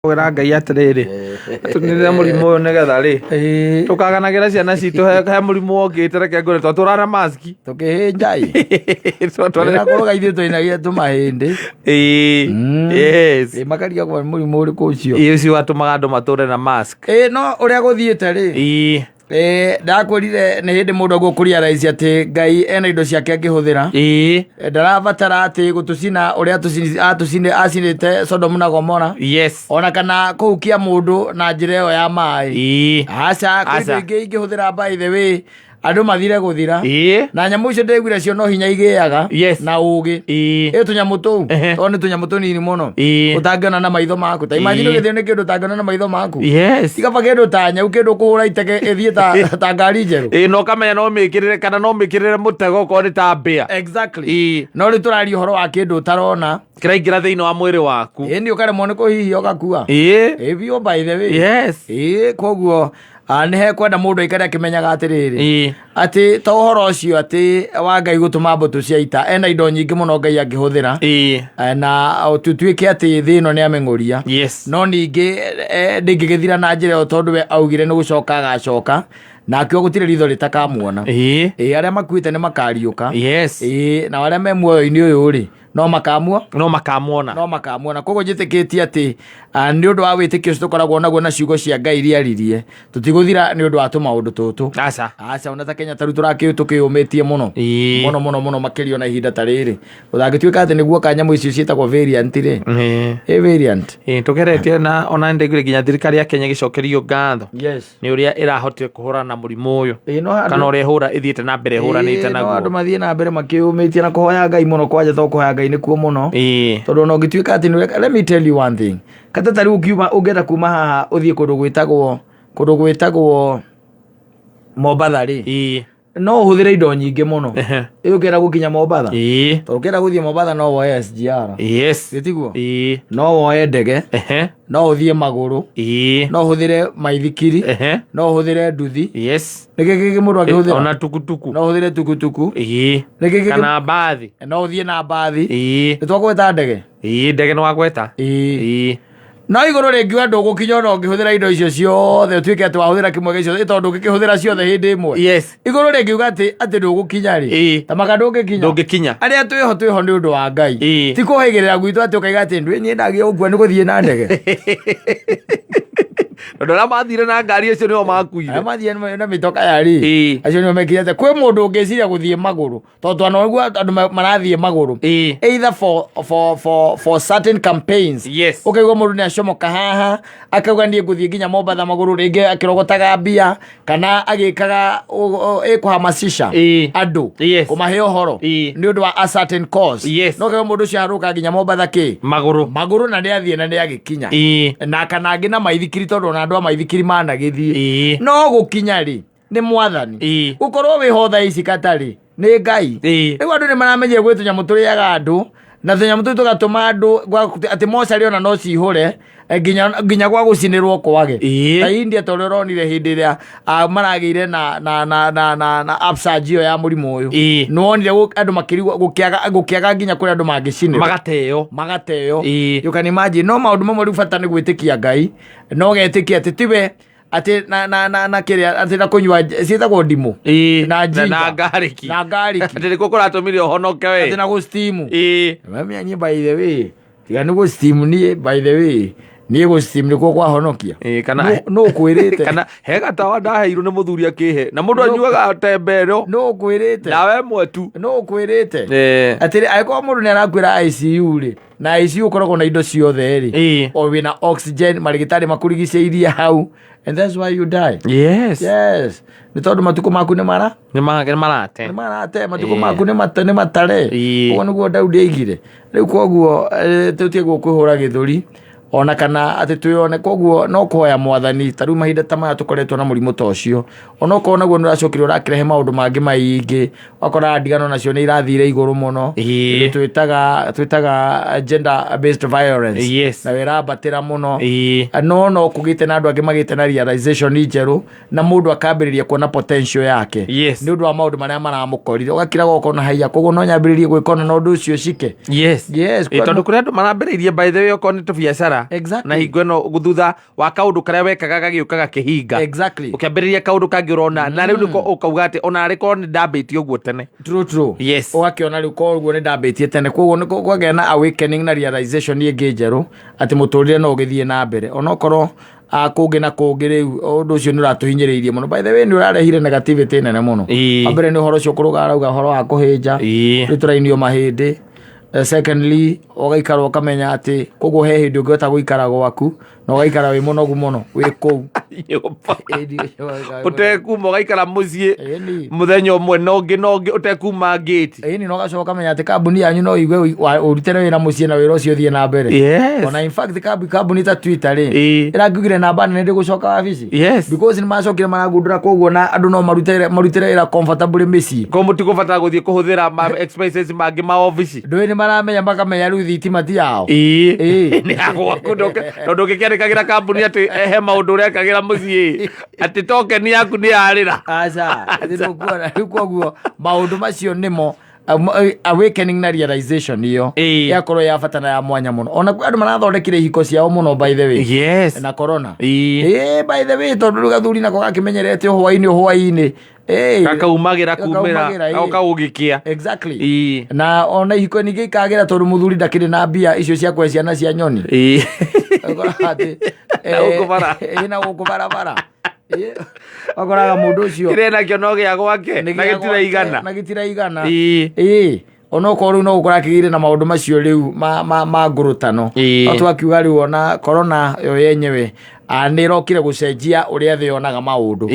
Wera ngai atiriri tunire murimu uyu nigetha ri tukaganagira ciana citu he murimu ungite reke ngure twaturana maski tukihinjai twatwara kuruga ithuĩ twĩnagia tũmahĩndĩ yes makaria kwa murimu ũrĩkũ ũcio ucio watumaga andu mature na mask no ũrĩa gũthiĩte rĩ ndakwĩrire nĩ hĩndĩ mũndũ agũkũria raisi atĩ Ngai ena indo ciake angĩhũthĩra ndarabatara atĩ gũtũcina ũrĩa acinĩte Sodomu na Gomora yes ona kana kũhukia mũndũ na njĩra ĩyo ya maĩ aca kũndũ ingĩ ingĩhũthĩra by the way andũ mathire gũthira na nyamũ icio ndĩgwire cio no hinya igĩaga na ũgĩ tũnyamũ tũu tondũ nĩ tũnyamũ tũnini mũno ũtangĩona na maitho maku ta imagine ũgĩthio nĩ kĩndũ ũtangĩona na maitho maku igaba kĩndũ ta nyau kĩndũ kũhũra itege ĩthiĩ ta ngari njerũ no kamenya no mĩkĩrĩre kana no mĩkĩrĩre mũtego okorwo nĩ ta mbĩa exactly no rĩ tũraria ũhoro wa kĩndũ ũtarona kĩraingĩra thĩinĩ wa mwĩrĩ waku nĩ ũkaremwo nĩ kũhihia ũgakua biũ by the way yes koguo nĩ hekwenda mũndũ aikare akĩmenyaga atĩrĩrĩ atĩ ta ũhoro ũcio atĩ wa Ngai gũtũma mbũtũ cia ita ena indo nyingĩ mũno Ngai angĩhũthĩra na tũtuĩke atĩ thĩ ĩno nĩ ameng'ũria no ningĩ ndĩngĩgĩthira na njĩra ĩyo tondũ we augire nĩ gũcoka agacoka nakĩo gũtirĩ ritho rĩtakamwona arĩa makuĩte nĩ makariũka na arĩa me muoyo-inĩ ũyũ rĩ no makamwona koguo njĩtĩkĩtie atĩ nĩ ũndũ wa wĩtĩkio ũcio tũkoragwo naguo na ciugo cia Ngai iria aririe tũtigũthira nĩ ũndũ wa tũmaũndũ tũtũ aca ona ta Kenya tarĩu tũkĩũmĩtie mũno mũno makĩria na ihinda ta rĩrĩ ũtangĩtuĩka atĩ nĩguo ka nyamũ icio ciĩtagwo variant rĩ variant tũgeretie na ona ndĩgwire nginya thirikari ya Kenya gĩcokerio ngatho nĩ ũrĩa ĩrahotire kũhũrana na mũrimũ ũyũ kana ũrĩa ĩthiĩte na mbere ĩhũranĩte naguo andũ mathiĩ na mbere makĩũmĩtie na kũhoya Ngai mũno kwanja to kũhoya Ngai nĩkuo mũno tondũ no ngĩtuĩka atĩ let me tell you one thing kata tarĩ ũngĩenda kuma haha ũthiĩ kũndũ gwĩtagwo Mombatha rĩ no ũhũthĩre indo nyingĩ mũno ũkĩenda gũkinya Mombatha tondũ ũkĩenda gũthiĩ Mombatha no woe SGR gĩtiguo no woe ndege no ũthiĩ magũrũ no ũhũthĩre maithikiri no ũhũthĩre nduthi nĩkĩkĩ mũndũ angĩhũthĩra ona tukutuku no ũhũthĩre tukutuku kana mbathi no ũthiĩ na mbathi nĩtwagweta ndege ndege nĩ wagweta no igũrũ rĩngiuga ndũgũkinya ona ũngĩhũthĩra indo icio ciothe ũtuĩke atĩ wahũthĩra kĩmwe gĩcio tondũ ũngĩkĩhũthĩra ciothe hĩndĩ ĩmwe igũrũ rĩngiuga atĩ ndũgũkinya rĩ tamaka ndũngĩkinya arĩa twĩho nĩ ũndũ wa Ngai ti kũhĩgĩrĩra gwitũ atĩ ũkaiga atĩ niĩ ndagĩa ũkua nĩ gũthiĩ na ndege andũ arĩa mathire na ngari icio nĩo makuire arĩa mathire na mĩtoka yarĩ acio nĩo mekire atĩ kwĩ mũndũ ũngĩciria gũthiĩ magũrũ tondũ twana ũguo andũ marathiĩ magũrũ either for certain campaigns ũkaigua mũndũ nĩ acomoka haha akauga niĩ ngũthiĩ nginya Mombatha magũrũ rĩngĩ akĩrogotaga mbia kana agĩkaga kũhamasisha andũ kũmahe ũhoro nĩ ũndũ wa a certain cause no ũkaigua mũndũ ũcio arũka nginya Mombatha magũrũ na nĩ athiĩ na nĩ agĩkinya na kana angĩ na maithikiri tondũ ona andũ a maithikiri managĩthiĩ no gũkinya rĩ nĩ mwathani gũkorwo wĩho thaa ici katarĩ nĩ Ngai rĩu andũ nĩ maramenyire gwĩ tũnyamũ tũrĩaga andũ na tũnyamũ tũu tũgatũma andũ atĩ mocarĩ ona no cihũre nginya gwa gũcinĩrwo kwage ta India tondũ ũronire hĩndĩ ĩrĩa maragĩire na upsurge ĩyo ya mũrimũ ũyũ nĩ wonire andũ makĩrigwo gũkĩaga nginya kũrĩa andũ mangĩcinĩrwo magateo you can imagine no maũndũ mamwe rĩu bata nĩ gwĩtĩkia Ngai no getĩkia atĩ tiwe atĩ na kĩrĩa atĩ na kũnyua ciĩtagwo ndimũ na ngarĩki atĩ nĩkuo kũratũmire ũhonoke we atĩ na gũstimu niĩ by the way tiga nĩ gũstimu niĩ by the way niĩ gũstimu nĩkuo kwahonokia no ũkwĩrĩte kana he gatawa ndaheirwo nĩ mũthuri akĩhe na mũndũ anyuaga tembero no ũkwĩrĩte nawe mwetu no ũkwĩrĩte atĩ angĩkorwo mũndũ nĩ arakwĩra ICU rĩ na ICU ũkoragwo na indo ciothe rĩ o wĩna oxygen marĩgĩtarĩ makũrigicĩirie hau and that's why you die yes nĩ tondũ matukũ maku nĩ marate matukũ maku nĩ matare ũguo nĩguo Daudi aigire rĩu koguo tũtiĩ gũkwĩhũra gĩthũri ona kana atĩ twĩone koguo no kũhoya mwathani tarĩu mahinda ta maya tũkoretwo na mũrimũ ta ũcio ona ũkorwo naguo nĩ ũracokire ũrakĩrehe maũndũ mangĩ maingĩ wakora ndigano nacio nĩ irathire igũrũ mũno twĩtaga gender based violence na wĩrambatĩra mũno no kũgĩte na andũ angĩ magĩte na realization njerũ na mũndũ akambĩrĩria kuona potential yake nĩ ũndũ wa maũndũ marĩa maramũkorire ũgakiraga ũkorwo na haiya koguo no nyambĩrĩrie gwĩkona na ũndũ ũcio cike tondũ kũrĩa andũ marambĩrĩirie by the way okorwo nĩ tũbiacara gũkũrehera na hingo ĩno gũthutha wa kaũndũ karĩa wekaga gagĩũka gakĩhinga ũkĩambĩrĩria kaũndũ kangĩ ũrona na rĩu nĩko ũkauga atĩ ona arĩ korwo nĩ ndambĩtie ũguo tene ũgakĩona rĩu korwo ũguo nĩ ndambĩtie tene koguo nĩ kwagĩa na awakening na realization ĩngĩ njerũ atĩ mũtũrĩre no ũgĩthiĩ na mbere onokorwo kũngĩ na kũngĩ rĩu ũndũ ũcio nĩ ũratũhinyĩrĩirie mũno by the way nĩ ũrarehire negativity nene mũno ambere nĩ ũhoro ũcio kũrũga arauga ũhoro wa kũhĩnja rĩu tũrainio mahĩndĩ secondly ũgaikara ũkamenya atĩ koguo he hĩndĩ ũngĩhota gũikara gwaku na ũgaikara wĩ mũnogu mũno wĩ kũu ũtekuma ũgaikara mũciĩ mũthenya ũmwe na ũngĩ ũtekuma gate ĩni na ũgacoka ũkamenya atĩ kambuni yanyu no igue ũrutĩre wĩra mũciĩ na wĩra ũcio ũthiĩ na mbere ona in fact kambuni ta Twitter rĩ ĩrangiugire namba nene ndĩgũcoka wabici because nĩ macokire maragundũra koguo na andũ no marutĩre wĩra comfortable mĩciĩ ko mũtigũbatara gũthiĩ kũhũthĩra expenses mangĩ ma office ndũĩ nĩ maramenya makamenya rĩu thitima ti yao nĩ agwaku tondũ ũngĩkĩandĩkagĩra kambuni atĩ he maũndũ ũrekagĩra mũciĩ atĩ tokeni yaku nĩ yarĩra rĩu koguo maũndũ macio nĩmo awakening na realization iyo yakorwo ya bata na ya mwanya mũno ona andũ marathondekire ihiko ciao mũno by the way na corona by the way tondũ gathuri nako gakĩmenyerete hwainĩ kakaumagĩra kumĩra kaũgĩkia na ona ihiko ningĩ ikagĩra tondũ mũthuri ndakĩrĩ na mbia icio cia kũhe ciana cia nyoni na gũkũ barabara akoraga mũndũ ũcio kĩrĩa nakĩo no gĩa gwake na gĩtiraigana onokorwo rĩu no gũkora kĩgĩire na maũndũ macio rĩu ma ngũrũtano no twakiuga rĩu ona korona yo yenyewe nĩ ĩrokire gũcenjia ũrĩa thĩ yonaga maũndũ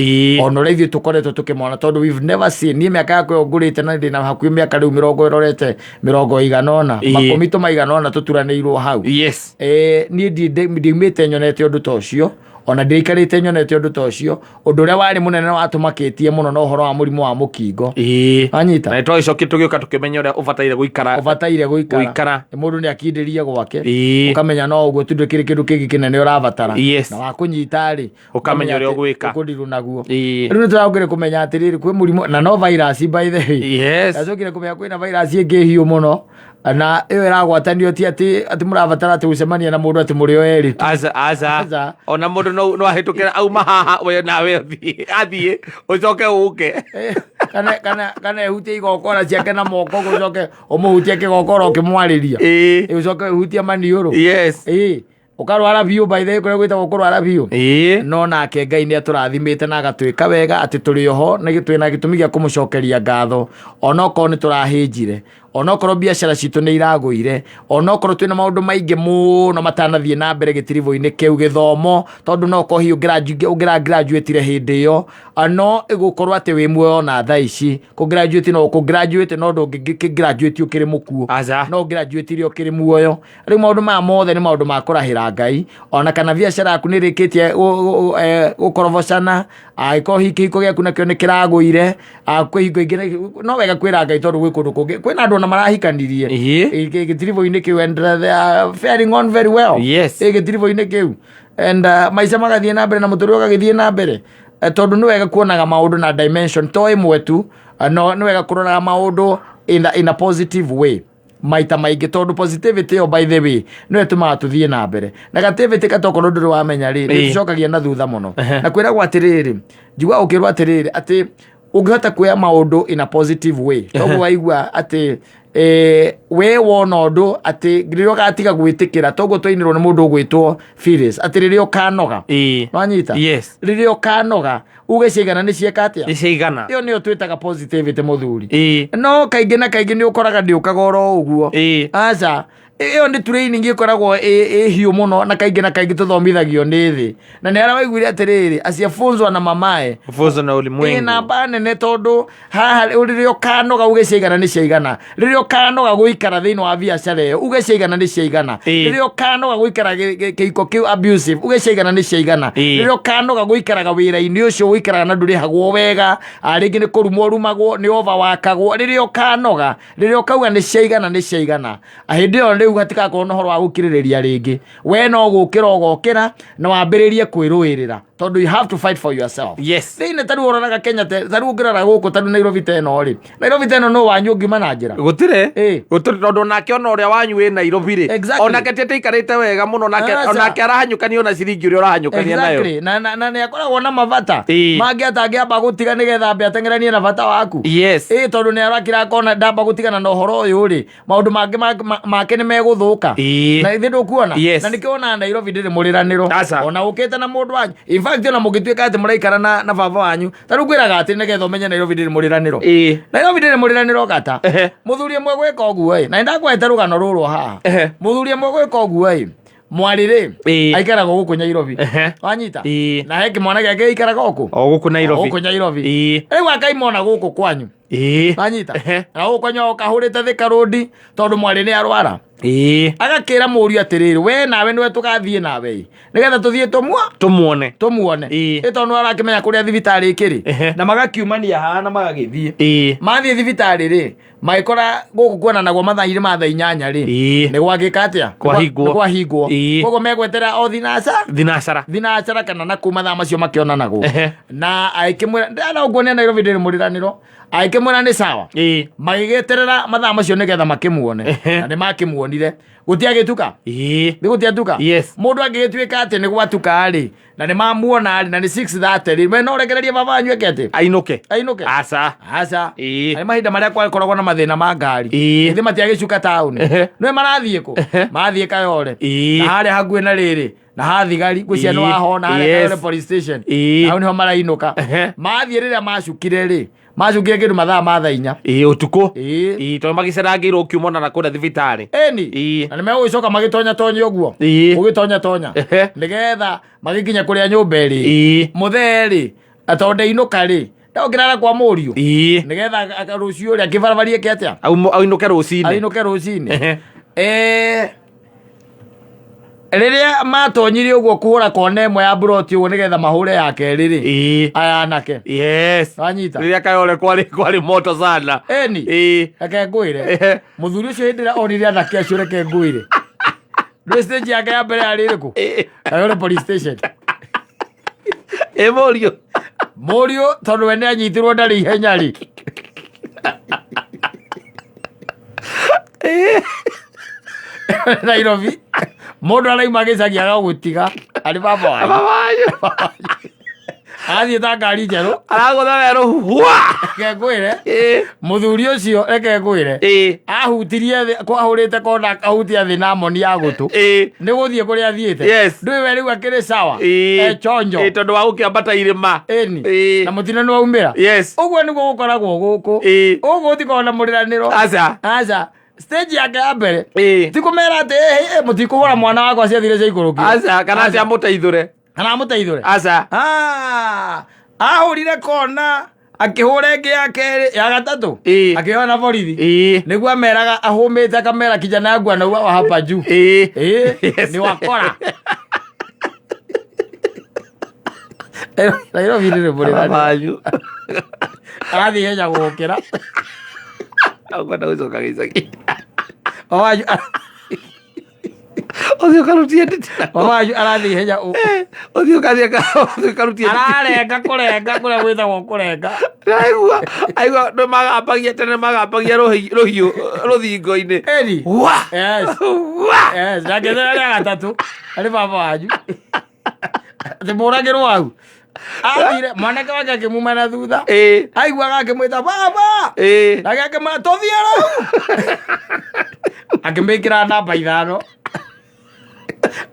ona ũrĩa ithuĩ tũkoretwo tũkĩmona tondũ we've never seen niĩ mĩaka yakwa ĩyo ngũrĩte na ndĩ na hakuhĩ mĩaka rĩu 20 ĩrorete 100 makũmi tũmaigana tũturanĩirwo hau niĩ ndiumĩte nyonete ũndũ ta ũcio ona ndĩikarĩte nyonete ũndũ ta ũcio ũndũ ũrĩa warĩ mũnene watũmakĩtie mũno na ũhoro wa mũrimũ wa mũkingo anyita na twagĩcokia tũgĩũka tũkĩmenya ũrĩa ũbataire gũikara mũndũ nĩ akindĩrie gwake ũkamenya no ũguo tu ndũkĩrĩ kĩndũ kĩngĩ kĩnene ũrabatara na wakũnyita rĩ ũkamenya ũrĩa ũgwĩka ũkũndirwo naguo rĩu nĩ tũragũkĩre kũmenya atĩrĩrĩ kwĩ mũrimũ na no virus by the way tũragũkĩre kũmenya kwĩna virus ĩngĩ hiũ mũno na ĩyo ĩragwatanio ti atĩ mũrabatara atĩ gũcemania na mũndũ atĩ mũrĩ o erĩ aza ona mũndũ no ahĩtũkĩra auma haha we nawe athiĩ ũcoke ũke kana ehutie igokora ciake na moko gũcoke ũmũhutie kĩgokora ũkĩmwarĩria ũcoke ũhutie maniũrũ ũkarwara biũ by the way kũrĩa gwĩtagwo kũrwara biũ no nake Ngai nĩ atũrathimĩte na agatwĩka wega atĩ tũrĩ oho na twĩna gĩtũmi gĩa kũmũcokeria ngatho onokorwo nĩ tũrahĩnjire onokorwo biacara citũ nĩ iragũire onokorwo twĩna maũndũ maingĩ mũno matanathiĩ na mbere gĩtirivo-inĩ kĩu gĩthomo tondũ no kohi ũngĩragraduatire hĩndĩ ĩyo no ĩgũkorwo atĩ wĩ muoyo na thaa ici kũgraduate no ndũngĩgraduate ũkĩrĩ mũkuũ no graduate ũkĩrĩ muoyo rĩu maũndũ maya mothe nĩ maũndũ ma kũrahĩra Ngai ona kana biacara yaku nĩ ĩrĩkĩtie gũkorobocana angĩkorwo kĩhiko gĩaku nakĩo nĩ kĩragũire kwĩ hingo ingĩ no wega kwĩra Ngai tondũ gwĩ kũndũ kũngĩ kwĩna andũ ona marahikanirie gĩtirivo-inĩ kĩu and they are faring on very well gĩtirivo-inĩ kĩu and maica magathiĩ na mbere na mũtũrĩre ũgagĩthiĩ na mbere tondũ nĩ wega kuonaga maũndũ na dimension to ĩmwe tu no nĩ wega kũroraga maũndũ in a positive way maita maingĩ tondũ positivity yo by the way no ĩtũmaga tũthiĩ na mbere negativity katokorwo ndũrĩ wamenya rĩrĩ tũcokagia na thutha mũno na kwĩragwo atĩrĩrĩ njigua ũkĩrwo atĩrĩrĩ atĩ ũngĩhota kuoya maũndũ in a positive way tondũ waigua atĩ we wona ũndũ atĩ rĩrĩa ũgatiga gwĩtĩkĩra toguo twainĩrwo nĩ mũndũ ũgwĩtwo Phyllis atĩ rĩrĩa ũkanoga wanyita rĩrĩa ũkanoga uge ciigana nĩ cieka atĩa ĩyo nĩyo twĩtaga positivity mũthuri no kaingĩ na kaingĩ nĩ ũkoraga ndĩũkaga oro ũguo aca ĩyo nĩ training ĩkoragwo hiũ mũno na kaingĩ tũthomithagio nĩ thĩ na nĩ arĩa waiguire atĩrĩrĩ asiafunzwa na mamae na ulimwengu namba nene tondũ haha rĩrĩa ũkanoga uge ciigana nĩ ciigana rĩrĩa ũkanoga gũikara thĩinĩ wa biacara ĩyo uge ciigana nĩ ciigana rĩrĩa ũkanoga gũikara kĩhiko kĩu abusive uge ciigana nĩ ciigana rĩrĩa ũkanoga gũikaraga wĩra-inĩ ũcio gũikaraga na ndũrĩhagwo wega rĩngĩ nĩ kũrumwo rumagwo nĩ overworkagwo rĩrĩa ũkanoga rĩrĩa ũkauga nĩ ciigana hĩndĩ ĩyo rĩu hatigakorwo na ũhoro wa gũkirĩrĩria rĩngĩ we no gũkĩra ũgokĩra na wambĩrĩrie kwĩrũĩrĩra tondu you have to fight for yourself. Yes. Thine tari oronaga Kenya tari ngirara guku tari Nairobi teno ri. Nairobi teno no wanyu ngima na njira. Gutire? Gutire tondu nake ona uria wanyu wi Nairobi ri. Ona ketete ikarite wega muno nake arahanyukania ona ciringi uria urahanyukania nayo. Exactly. Na yakoragwo na mavata. Mange atangiamba gutiga nigetha mbe atengeranie na vata waku. Yes. Tondu ni arakira kona ndamba gutigana na uhoro uyu ri. Maundu mange make ni meguthuka. Na ithi ndukuona. Na nikiona Nairobi ndiri muriraniro. Ona ukite na mundu wanyu. In fact ona mugituika ati muraikara na baba wanyu. Taru kwiraga ati nigetha umenye Nairobi ndiri muriraniro. Nairobi ndiri muriraniro kata. Muthuri mwe gwika uguo na ndakwete rugano ruru haha. Muthuri mwe gwika uguo mwarire aikaraga guku Nairobi wanyita na heki mwana gake aikaraga guku guku Nairobi riu akaimona guku kwanyu wanyita na guku kwanyu ukahurite Thika Road tondu mwari ni arwara agakira murio atiriri we nawe niwe tugathie nawe nigetha tuthie tumuone tondu arakimenya kuria thibitari ikiri na magakiumania haha na magagithie mathie thibitari ri maikora guku kuona naguo mathaire matha 8 ri ni gwakika atia kwahingwo kogo megwetera o thinacara kana na kuma thaa macio makiona naguo na aikimwira ndana uguo ni Nairobi ndiri muriraniro aikimwira ni sawa magigeterera mathaa macio nigetha makimuone na ni makimuonire gutiagituka ni gutiatuka mundu angigituika ati ni gwatuka ri na ni mamuona ri na ni 6:30 ri no regereria baba anyuke ati ainuke aca ai mahinda maria kwakoragwo na mathina ma ngari ithi matiagicuka town no marathie ku mathie Kayole na hari hakuhi na riri na hathigari guciano wahona hari police station au niho marainuka mathie riria macukire ri macukire kindu mathaa ma thaa 4 utuku to magicerangirwo kiumona na kuda thibitari na nimegwicoka magitonya uguo ugitonya nigetha magikinya kuria nyumba ri mutheri atonde inuka ri ndokirara kwa murio nigetha rucio ri akibarabari ke atia ainuke rucini riria matonyire uguo kuhura kona emwe ya broti uguo nigetha mahure yake riri aya nake wanyita riria Kayole kwari moto sana ake nguire muthuri ucio hindira onire anake acio reke nguire stage yake ya mbere aririku Kayole police station Morio tondu we ni anyitirwo ndari ihenya ri Nairobi mundu araima gicagi agagutiga ari baba wanyu athie ta ngari njeru aragutha rero ke ngwire muthuri ucio reke ngwire ahutirie kwahurite kona akahutia thi na moni ya gutu ni guthie kuria athiite ndui we riu akiri sawa chonjo tondu wa gukiambata irima na mutino ni waumira uguo niguo gukoragwo guku uguo tikona muriraniro aca stage yake ya mbere tikumera ati mutikuhura mwana wakwa ciathire cia iguru kana ati amuteithure ahurire kona akihura ingi ya keri ya gatatu akiona borithi niguo ameraga ahumite akamera kijana yangu anaua wa hapa juu ni wakora Nairobi ndiri muriraniro arathi henya gukira agora ucoka gicagi othio karutie nditira wanyu arathi henya othio karutie ararenga kurenga gwithagwo kurenga aigua no magampagia tene magampagia ruhiu ruthingo-ini ndangethera ria gatatu ari baba wanyu ati muragirwo hau athire mwanake wake akimuma na thutha aiguaga akimwita baba nake akimwira tuthie rau akimikira namba 5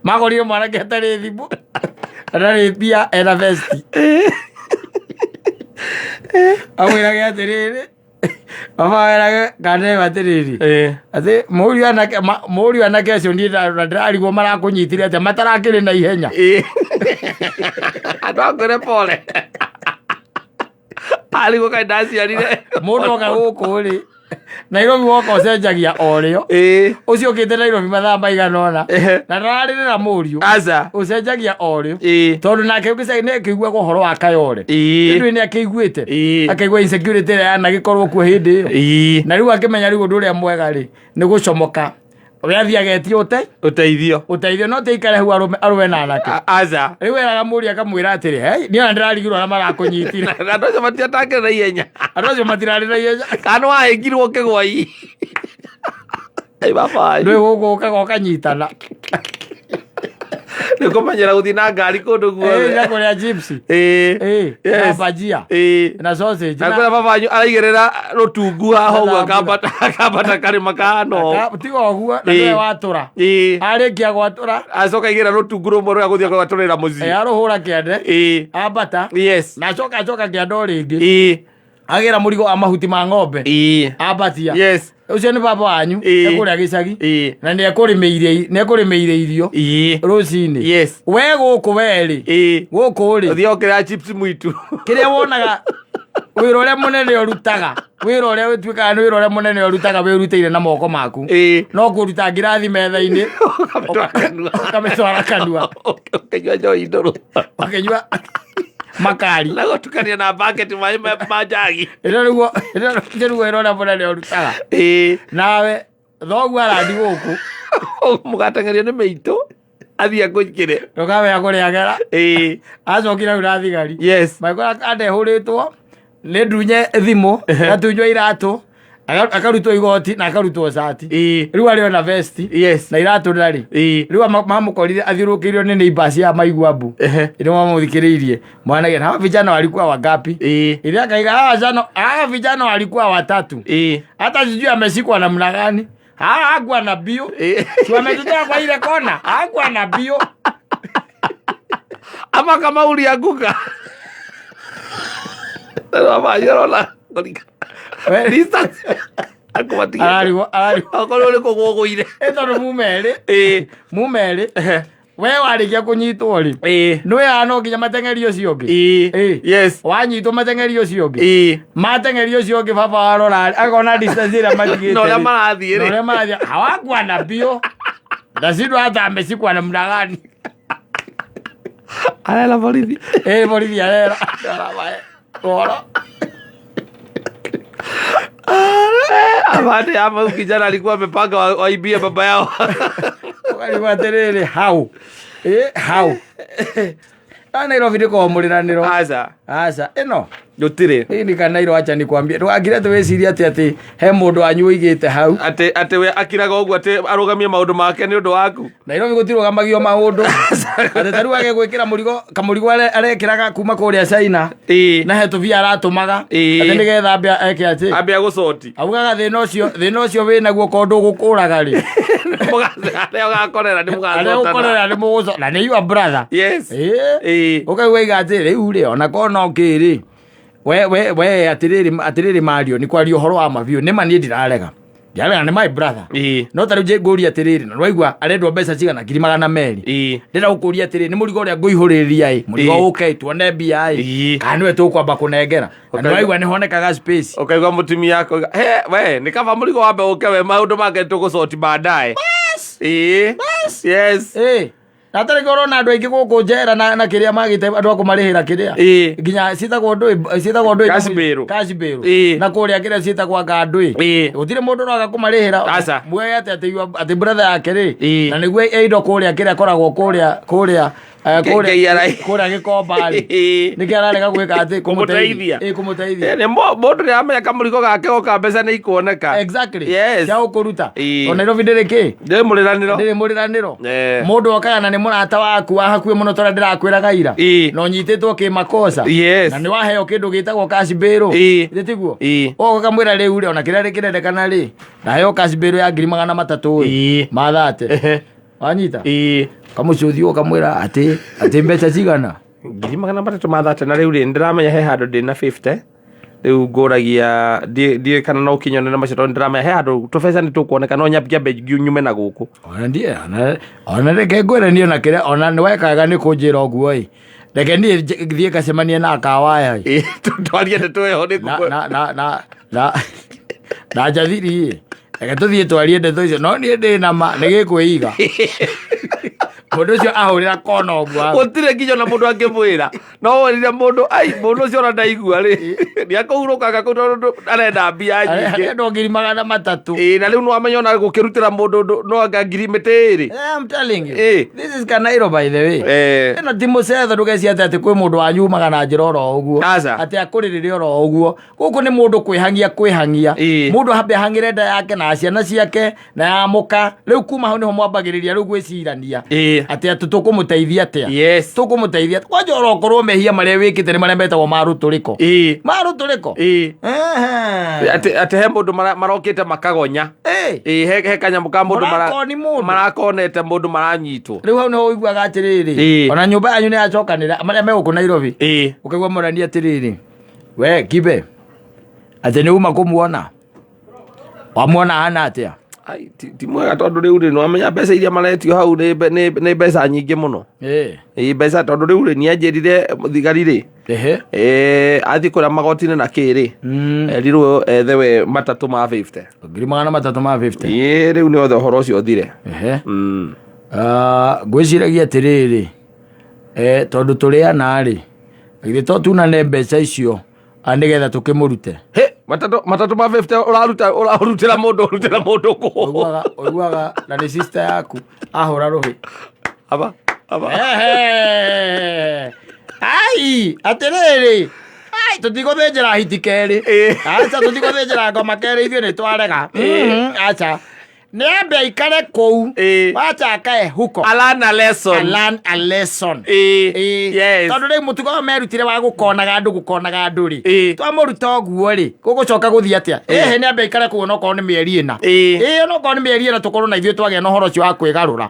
magorire mwanake atari thimu atari pia ena vesti amwirage atiriri baba werage kaneva atiriri ati mũriũ anake acio ndirarigwo marakunyitire atia matarakĩrĩ na ihenya andũ pole arigwo kaĩ ndaciarire mũndũ oka gũkũ rĩ Nairobi woka ũcenjagia o rĩo ũcio ũkĩte Nairobi mathaa maigana ũna na ndararĩrĩra mũriũ ũcenjagia o rĩo tondũ nake nĩ akĩiguaga ũhoro wa Kayole ĩndũ nĩ akĩiguĩte akaigua insecurity ĩrĩa yanagĩkorwo kuo hĩndĩ ĩyo na rĩu akĩmenya rĩu ũndũ ũrĩa mwega rĩ nĩ gũcomoka we athiagetie uteithio no teikare hu arume na anake aza riu eraga muri akamwira atiri hey ni ona ndirarigirwo na marakunyitire andu acio matiatange na ihenya andu acio matirarĩ na ihenya kana wahĩngirwo kĩgwai baba ndũĩ gũkũ ũkanyitana nĩ kũmenyera gũthiĩ na ngari kũndũ guothe na kũrĩa gypsy na bajia na sausage na kũrĩa baba wanyu araigĩrĩra rũtungu haha ũguo akambata karĩma kahano tiga ũguo na nĩwe watũra arĩkia gwatũra acoka aigĩrĩra rũtungu rũmwe rũrĩa gũthiĩ gwatũrĩra mũciĩ arũhũra kĩande ambata na acoka kĩanda o rĩngĩ agĩra mũrigo wa mahuti ma ng'ombe ambatia ucio nĩ baba wanyu ekũrĩa gĩcagi na nĩekũrĩmĩire irio rũcinĩ we gũkũ werĩ gũkũ rĩ ũthiĩ okĩra chips mwitu kĩrĩa wonaga wĩra ũrĩa mũnene ũrutaga wĩra ũrĩa ũtuĩkaga nĩ wĩra ũrĩa mũnene ũrutaga wĩrutĩire na moko maku no kũruta ngirathi metha-inĩ ũkamĩtwara kanua ũkĩnyua njohi ndũrũ ũkĩnyua makari na gũtukania na bucket maĩ ma njagi nĩguo wĩra ũrĩa mũnene ũrutaga nawe thoguo arandi gũkũ mũgatengerio nĩ mĩitũ athiĩ akũnyikĩre ndũkamenya kũrĩagera acokire rĩu na thigari maikora andehũrĩtwo nĩ ndunye thimũ gatunywo iratũ akarutwo igoti na akarutwo cati rĩu arĩ ona vesti na iratũ ndarĩ rĩu mamũkorire athiũrũkĩirio nĩ neighbors ya Maiguambu nĩ mamũthikĩrĩirie mwanake na vijana walikuwa wangapi ili akaiga hawa vijana walikuwa watatu hata sijui ameshikwa namna gani hakuwa na bio si wametutoa kwa ile kona hakuwa na bio ama kama ulianguka baba yorola distance akumatia akorwo nĩ kũgũgũire tondũ mumerĩ we warĩkia kũnyitwo rĩ nĩwe hana nginya mateng'eri ũcio ũngĩ wanyitwo mateng'eri ũcio ũngĩ mateng'eri ũcio ũngĩ baba warora akona distance ĩrĩa matigĩte na ũrĩa marathiĩ hawakuwa na bio ndashindwa hata ameshikwa namna gani arela borithi borithi arela oro abade ama kijana alikuwa amepanga waibie baba yao alikuwa aterere how Nairobi ndiko mũrĩranĩro aca ĩno gũtirĩ ni kana iro acha nikwambia ndwagire tweciria ati he mũndũ wanyu ũigĩte hau ati we akiraga ũguo ati arũgamie maũndũ make nĩ ũndũ waku Nairobi gũtirũgamagio maũndũ ati taru age gwĩkĩra mũrigo kamũrigo arekĩraga kuma kũrĩa China na he tũbia aratũmaga ati nĩgetha ambia eke ati ambia gũcoti augaga thĩna ũcio wĩnaguo kondo gũkũraga rĩ arĩa ũgakorera nĩ mũgũcota na nĩ your brother ũkaigua iga atĩ rĩu rĩ ona kona ũkĩrĩ we atiriri Mario ni kwaria horo wa mabiu nima ni ndirarega ndirarega ni my brother no taru je ngũria atiriri na rwaigua arendwo mbeca cigana 200 ndĩra gũkũria atiriri ni mũrigo ũrĩa ngũihũrĩria mũrigo ũke tuone mbia kana nĩwe tũkwamba kũnengera na rwaigua nĩ honekaga space ũkaigua mũtumia yako we nĩ kaba mũrigo wambe ũke we maũndũ make tũgũcoti baadaye yes Natari korona andũ aingĩ gũkũ njera na kĩrĩa magĩte andũ akũmarĩhĩra kĩrĩa nginya citagwo ndũĩ Kashibero na kũrĩa kĩrĩa citagwo ngandũĩ gũtirĩ mũndũ no agakũmarĩhĩra muoya atĩ brother yake rĩ na nĩguo indo kũrĩa kĩrĩa koragwo kũrĩa Gĩkomba nĩkĩ ararega gwĩka atĩ kũmũteithia mũndũ nĩamenya kamũrigo gake goka mbeca nĩ ikuoneka cia gũkũruta o Nairobi ndĩrĩ kĩ ndĩrĩ mũrĩranĩro mũndũ okaga na nĩ mũrata waku wa hakuhĩ mũno tondũ ndĩrakwĩraga ira na ũnyitĩtwo kĩmakosa na nĩ waheo kĩndũ gĩtagwo Kashibero tiguo ũgoka kamwĩra rĩu rĩ ona kĩrĩa kĩrendekana rĩ naheo Kashibero ya 300 mathate wanyita kamucuthi ukamwira ati mbeca cigana 300 mathate na riu ri ndiramenya he handu ndina 50 riu nguragia die kana no kinyone na macio ndiramenya he handu tũbeca ni tũkuoneka no nyambia bengi nyume na gũkũ ona reke ngwĩre ni ona kĩrĩa ona nĩ wekaga nĩ kũnjĩra ũguo reke niĩ thiĩ ngacemanie na akawaya twarie nĩtweho na njathiri reke tũthiĩ twarie ndeto icio no niĩ ndĩ nama nĩ gĩkwĩiga Mundu cio ahurira kona ogwa. Gutire nginya na mundu angimwira. No werire mundu mundu cio ona ndaigua ri. Niakaurukaga kundu arenda mbia nyingi. Ndo 300. Na riu no amenya ona gukirutira mundu no anga 2,000. I'm telling you. This is Kanairo by the way. Eno timo setho ndugeci ati kwi mundu wanyumaga na njira oro uguo. Ati akuririre oro uguo. Guku ni mundu kwihangia. Mundu hambe hangire nda yake na ciana ciake na ya muka. Riu kuma hau niho mwambagiriria riu gwicirania. Ati tukumuteithia atia. Tukumuteithia. Kwanja orokorwo mehia maria wikite ni maria metagwo maruturiko. Maruturiko. Ati he mundu marokite makagonya. He kanyamu ka mundu marakonete mundu maranyitwo. Riu hau niho uiguaga atiriri. Ona nyumba yanyu ni yacokanira maria meguku Nairobi. Ukaigua morani atiriri. We Kibe. Ati ni uma kumuona. Wamuona hana atia. Ai ti mwega tondu riu ri no amenya mbeca iria maretio hau ni mbeca nyingi muno. Mbeca tondu riu ri ni anjirire thigari ri. Athi kuria magotine na kiri. Riru ethewe matatu ma 50. Ngiri matatu ma 50. Riu ni othe horo ucio thire. Gwiciragia atiriri. Tondu turiana ri. Githĩ to tunane mbeca icio anigetha tukimurute. Matatu ma 50 urarutira mundu ku. Oiguaga na ni sister yaku ahura ruhi. Aba. Ai, atiriri. Ai, tutiguthinjira hiti keri. Acha tutiguthinjira ngoma keri ithuĩ nĩ twarega. Acha. Niambe ikare kou. Wacha akae huko. Learn a lesson. Yes. Tondu rĩu mũtugo merutire wa gukonaga andu ri. Twamuruta oguo ri. Gugucoka guthii atia. Niambe ikare kou no korwo ni mĩeri ĩna. No korwo ni mĩeri ĩna tukorwo na ithuĩ twagĩa na ũhoro ũcio wa kwĩgarũra.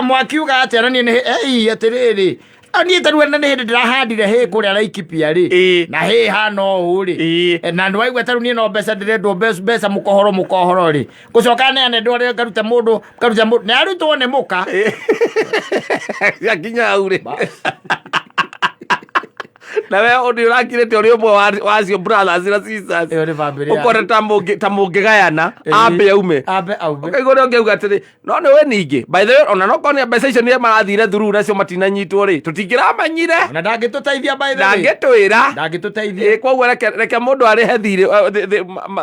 Mwakiuga atia na niĩ atiriri. Ani taruwe na hindi ndirahandire he kuria Laikipia ri na he hana ũũ ri na ndwaigua taru nie no mbeca ndirendwo mbeca mukohoro ri gucoka ne ane ndore ngaruta mundu ne arutwo ne muka yakinya au ri na we odi urakirete ori umwe wacio brothers na sisters ukore tamungi gayana ambe aume ukaigore ongeuga atiri no ni we ningi by the way ona no kone mbeca icio ni marathire thuru nacio matinanyitwo ri tutingiramanyire na ndangituteithia by the way ndangituteithia kwa reke mundu arihe thiri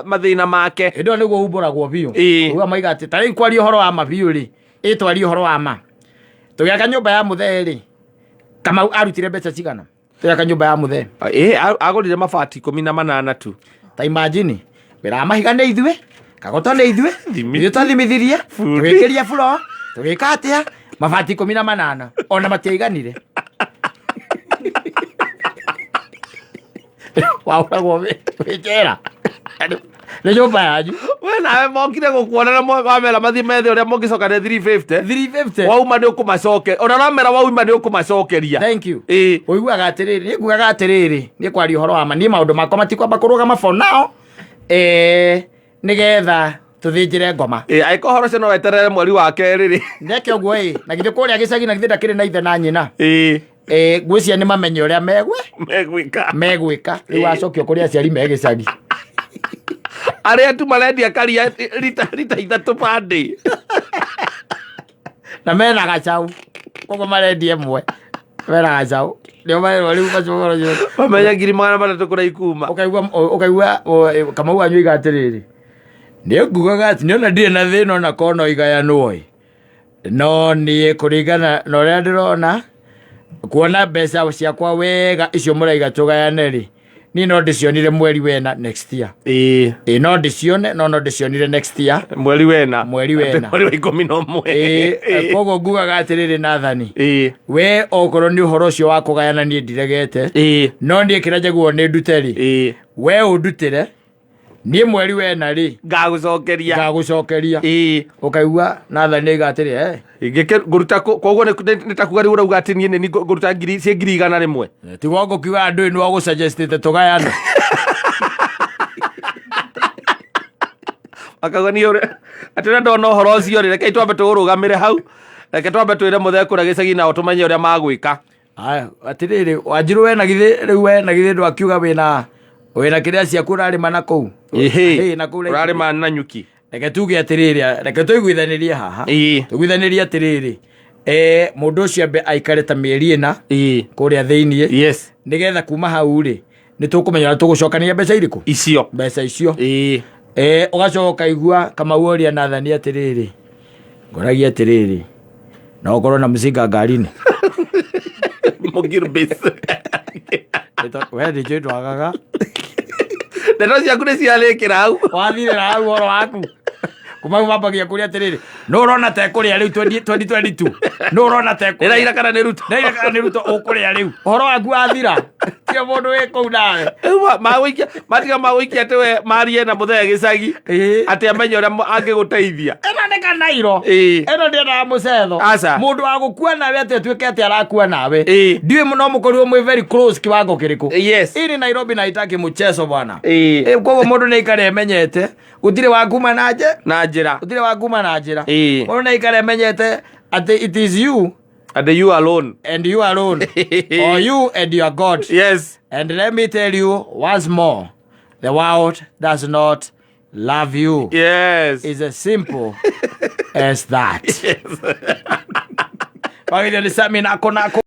mathina make ndo niguo humburagwo biu uga maiga ati tari kwari horo wa mabiu ri itwari horo wa ma tugiaka nyumba ya mutheri kama arutire mbeca cigana tugiaka nyumba ya muthe agurire mabati 18 tu ta imagine wira mahiga ne ithue kagoto ne ithue ithu tathimithirie tugikiria floor tugika atia mabati 18 ona matiaiganire wauragwo wikera nĩ nyũmba yanyu we nawe mokire gũkuonera wamera mathi methe ũrĩa mũngĩcokane 350 wauma nĩ ũkũmacoke ona nomera wauma nĩ ũkũmacokeria. Thank you. Ũiguaga atĩrĩrĩ nĩ nguaga atĩrĩrĩ nĩ kwaria ũhoro wa ma niĩ maũndũ makwa matikwamba kũrũgama for now nĩgetha tuthĩnjĩre ngoma aiko horo cio no weterere mweri wa kerĩ rĩ ndeke ũguo na githĩ kũrĩa gĩcagi na githĩ ndakĩrĩ na ithe na nyina ngwĩcia nĩ mamenye ũrĩa megwĩka rĩu acokio kũrĩ aciari me gĩcagi aria tu marendia karia rita ithatũ pande na mena gacau koguo marendia ĩmwe mena gacau nĩo marerwo rĩu macogoro ciothe mamenya 300 kũrĩa ikuma ũkaigua Kamau anyuiga atĩrĩrĩ nĩ ngugaga atĩ nĩona ndirĩ na thĩna ona kona igayanwo no niĩ kũringana na ũrĩa ndĩrona kuona mbeca ciakwa wega icio mũraiga tũgayane rĩ ni no ndicionire mweri wena next year no ndicione no ndicionire next year mweri wena mweri wa 11 koguo ngugaga atiriri Nathani we okorwo ni uhoro ucio wa kugayana ni ndiregete no ndie kira njaguo ni nduteri we undutire ni mweri wena ri ngagucokeria ukaigua Nathani gatiri ingike nguruta koguo ni takuga ri urauga ati ni nguruta 100 rimwe tigo ngukiuga andu ni wa gusuggestite tugayane akagani ore atira ndona horo cio ri reke twambe turugamire hau reke twambe twire muthekura gicagi na utumenye uria magwika aya atiriri wanjiru we na githi riu we na githi ndu akiuga wina kiria ciaku urarima na kou na kou urarima na nyuki reke tuge atiriri reke tuiguithanirie haha tuiguithanirie atiriri Mundu ucio aikare ta mieri ina kuria thiini yes nigetha kuma hau ri ni tukumenya tugucokania mbeca iriku icio ugacoka igua kama woria Nathani atiriri ngoragia atiriri na ukorwo na mzinga ngarini mugiru base we ndijui ndwagaga ndeto ciaku nĩ ciarĩkĩra hau wathire hau horo waku kuma wambagia kuria atiriri no urona ta kuria riu 2022 no urona ta kuria ira kana nĩ ruto ukuria riu horo waku wathira tio mundu wi kuu nawe matiga magũikia atĩ we marie na muthee gĩcagi atĩ amenye ũrĩa angĩgũteithia ĩno nĩ kanairo ĩno ndĩendaga mũcetho mũndũ wa gũkua nawe atĩ atuĩke atĩ arakua nawe ndiũĩ no mũkorirwo mwĩ very close kiwango kĩrĩkũ hii ni Nairobi na haitaki mchezo bwana koguo mũndũ nĩ aikare emenyete gũtirĩ wa kuma na njĩra gũtirĩ wa kuma na njĩra mũndũ nĩ aikare emenyete atĩ it is you and you alone or you and your God. Yes. And let me tell you once more, the world does not love you. Yes. It's as simple as that. Yes.